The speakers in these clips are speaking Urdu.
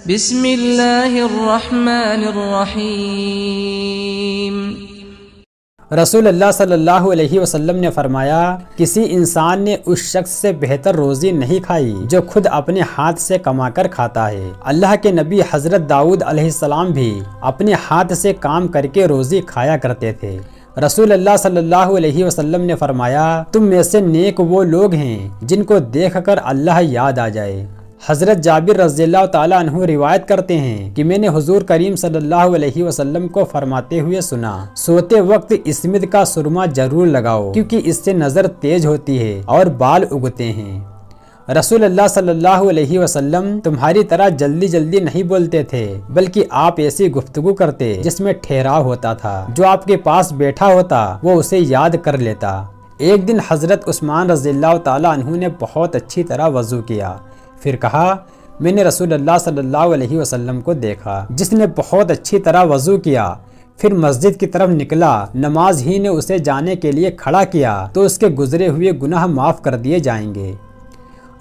بسم اللہ الرحمن الرحیم۔ رسول اللہ صلی اللہ علیہ وسلم نے فرمایا، کسی انسان نے اس شخص سے بہتر روزی نہیں کھائی جو خود اپنے ہاتھ سے کما کر کھاتا ہے۔ اللہ کے نبی حضرت داؤد علیہ السلام بھی اپنے ہاتھ سے کام کر کے روزی کھایا کرتے تھے۔ رسول اللہ صلی اللہ علیہ وسلم نے فرمایا، تم میں سے نیک وہ لوگ ہیں جن کو دیکھ کر اللہ یاد آ جائے۔ حضرت جابر رضی اللہ تعالیٰ عنہ روایت کرتے ہیں کہ میں نے حضور کریم صلی اللہ علیہ وسلم کو فرماتے ہوئے سنا، سوتے وقت اسمد کا سرما ضرور لگاؤ کیونکہ اس سے نظر تیز ہوتی ہے اور بال اگتے ہیں۔ رسول اللہ صلی اللہ علیہ وسلم تمہاری طرح جلدی جلدی نہیں بولتے تھے، بلکہ آپ ایسی گفتگو کرتے جس میں ٹھہراؤ ہوتا تھا۔ جو آپ کے پاس بیٹھا ہوتا وہ اسے یاد کر لیتا۔ ایک دن حضرت عثمان رضی اللہ تعالیٰ عنہ نے بہت اچھی طرح وضو کیا، پھر کہا، میں نے رسول اللہ صلی اللہ علیہ وسلم کو دیکھا جس نے بہت اچھی طرح وضو کیا، پھر مسجد کی طرف نکلا، نماز ہی نے اسے جانے کے لیے کھڑا کیا تو اس کے گزرے ہوئے گناہ معاف کر دیے جائیں گے۔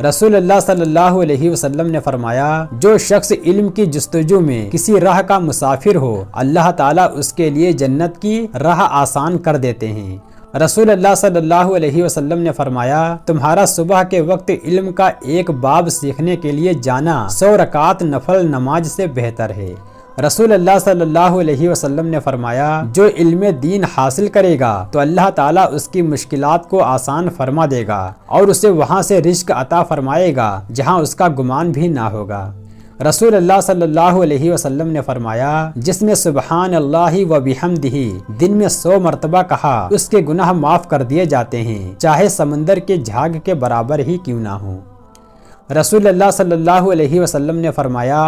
رسول اللہ صلی اللہ علیہ وسلم نے فرمایا، جو شخص علم کی جستجو میں کسی راہ کا مسافر ہو، اللہ تعالیٰ اس کے لیے جنت کی راہ آسان کر دیتے ہیں۔ رسول اللہ صلی اللہ علیہ وسلم نے فرمایا، تمہارا صبح کے وقت علم کا ایک باب سیکھنے کے لیے جانا 100 رکعت نفل نماز سے بہتر ہے۔ رسول اللہ صلی اللہ علیہ وسلم نے فرمایا، جو علم دین حاصل کرے گا تو اللہ تعالیٰ اس کی مشکلات کو آسان فرما دے گا اور اسے وہاں سے رزق عطا فرمائے گا جہاں اس کا گمان بھی نہ ہوگا۔ رسول اللہ صلی اللہ علیہ وسلم نے فرمایا، جس نے سبحان اللہ و بحمدہ دن میں 100 مرتبہ کہا، اس کے گناہ معاف کر دیے جاتے ہیں، چاہے سمندر کے جھاگ کے برابر ہی کیوں نہ ہوں۔ رسول اللہ صلی اللہ علیہ وسلم نے فرمایا،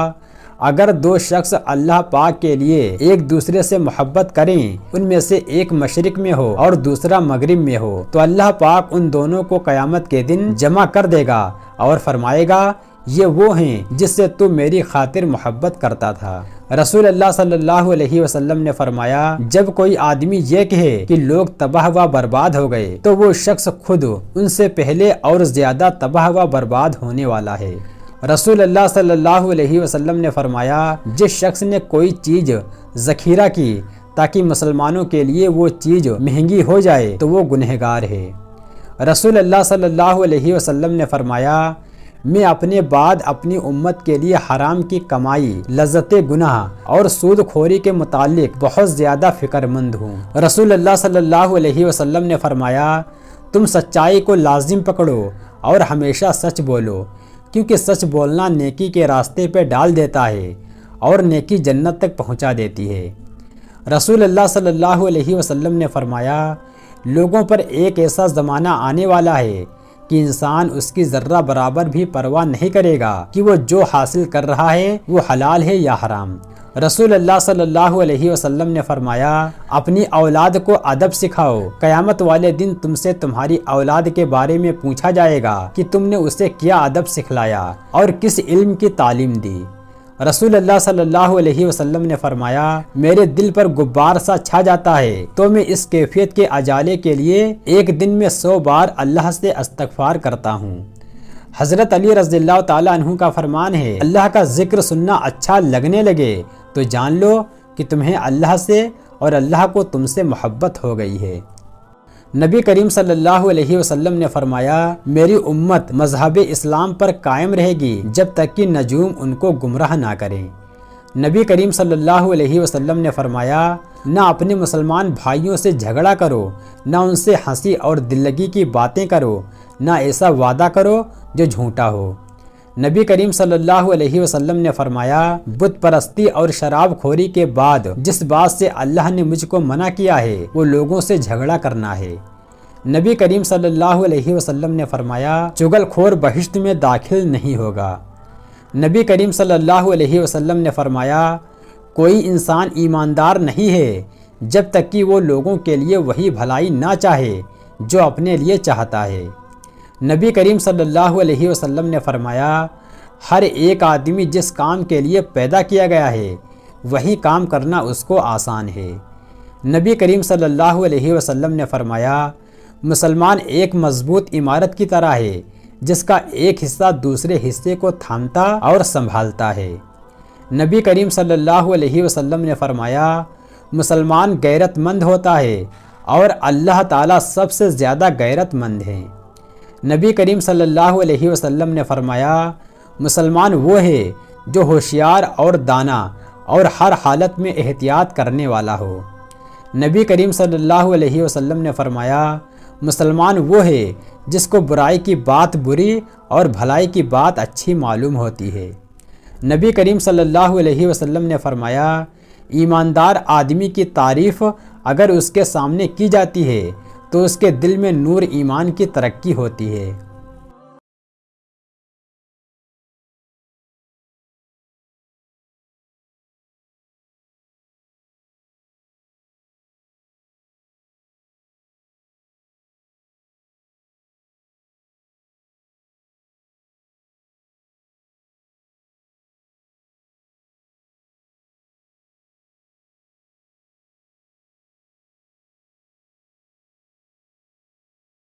اگر دو شخص اللہ پاک کے لیے ایک دوسرے سے محبت کریں، ان میں سے ایک مشرق میں ہو اور دوسرا مغرب میں ہو، تو اللہ پاک ان دونوں کو قیامت کے دن جمع کر دے گا اور فرمائے گا، یہ وہ ہیں جس سے تو میری خاطر محبت کرتا تھا۔ رسول اللہ صلی اللہ علیہ وسلم نے فرمایا، جب کوئی آدمی یہ کہے کہ لوگ تباہ و برباد ہو گئے تو وہ شخص خود ان سے پہلے اور زیادہ تباہ و برباد ہونے والا ہے۔ رسول اللہ صلی اللہ علیہ وسلم نے فرمایا، جس شخص نے کوئی چیز ذخیرہ کی تاکہ مسلمانوں کے لیے وہ چیز مہنگی ہو جائے تو وہ گنہگار ہے۔ رسول اللہ صلی اللہ علیہ وسلم نے فرمایا، میں اپنے بعد اپنی امت کے لیے حرام کی کمائی، لذت گناہ اور سود خوری کے متعلق بہت زیادہ فکر مند ہوں۔ رسول اللہ صلی اللہ علیہ وسلم نے فرمایا، تم سچائی کو لازم پکڑو اور ہمیشہ سچ بولو، کیونکہ سچ بولنا نیکی کے راستے پہ ڈال دیتا ہے اور نیکی جنت تک پہنچا دیتی ہے۔ رسول اللہ صلی اللہ علیہ وسلم نے فرمایا، لوگوں پر ایک ایسا زمانہ آنے والا ہے کہ انسان اس کی ذرہ برابر بھی پرواہ نہیں کرے گا کہ وہ جو حاصل کر رہا ہے وہ حلال ہے یا حرام۔ رسول اللہ صلی اللہ علیہ وسلم نے فرمایا، اپنی اولاد کو ادب سکھاؤ، قیامت والے دن تم سے تمہاری اولاد کے بارے میں پوچھا جائے گا کہ تم نے اسے کیا ادب سکھلایا اور کس علم کی تعلیم دی۔ رسول اللہ صلی اللہ علیہ وسلم نے فرمایا، میرے دل پر غبار سا چھا جاتا ہے تو میں اس کیفیت کے ازالے کے لیے ایک دن میں 100 بار اللہ سے استغفار کرتا ہوں۔ حضرت علی رضی اللہ تعالیٰ عنہ کا فرمان ہے، اللہ کا ذکر سننا اچھا لگنے لگے تو جان لو کہ تمہیں اللہ سے اور اللہ کو تم سے محبت ہو گئی ہے۔ نبی کریم صلی اللہ علیہ وسلم نے فرمایا، میری امت مذہب اسلام پر قائم رہے گی جب تک کہ نجوم ان کو گمراہ نہ کریں۔ نبی کریم صلی اللہ علیہ وسلم نے فرمایا، نہ اپنے مسلمان بھائیوں سے جھگڑا کرو، نہ ان سے ہنسی اور دل لگی کی باتیں کرو، نہ ایسا وعدہ کرو جو جھوٹا ہو۔ نبی کریم صلی اللہ علیہ وسلم نے فرمایا، بت پرستی اور شراب خوری کے بعد جس بات سے اللہ نے مجھ کو منع کیا ہے وہ لوگوں سے جھگڑا کرنا ہے۔ نبی کریم صلی اللہ علیہ وسلم نے فرمایا، چغل خور بہشت میں داخل نہیں ہوگا۔ نبی کریم صلی اللہ علیہ وسلم نے فرمایا، کوئی انسان ایماندار نہیں ہے جب تک کہ وہ لوگوں کے لیے وہی بھلائی نہ چاہے جو اپنے لیے چاہتا ہے۔ نبی کریم صلی اللہ علیہ وسلم نے فرمایا، ہر ایک آدمی جس کام کے لیے پیدا کیا گیا ہے وہی کام کرنا اس کو آسان ہے۔ نبی کریم صلی اللہ علیہ وسلم نے فرمایا، مسلمان ایک مضبوط عمارت کی طرح ہے جس کا ایک حصہ دوسرے حصے کو تھامتا اور سنبھالتا ہے۔ نبی کریم صلی اللہ علیہ وسلم نے فرمایا مسلمان غیرت مند ہوتا ہے اور اللہ تعالیٰ سب سے زیادہ غیرت مند ہے۔ نبی کریم صلی اللہ علیہ وسلم نے فرمایا مسلمان وہ ہے جو ہوشیار اور دانا اور ہر حالت میں احتیاط کرنے والا ہو۔ نبی کریم صلی اللہ علیہ وسلم نے فرمایا مسلمان وہ ہے جس کو برائی کی بات بری اور بھلائی کی بات اچھی معلوم ہوتی ہے۔ نبی کریم صلی اللہ علیہ وسلم نے فرمایا ایماندار آدمی کی تعریف اگر اس کے سامنے کی جاتی ہے تو اس کے دل میں نور ایمان کی ترقی ہوتی ہے۔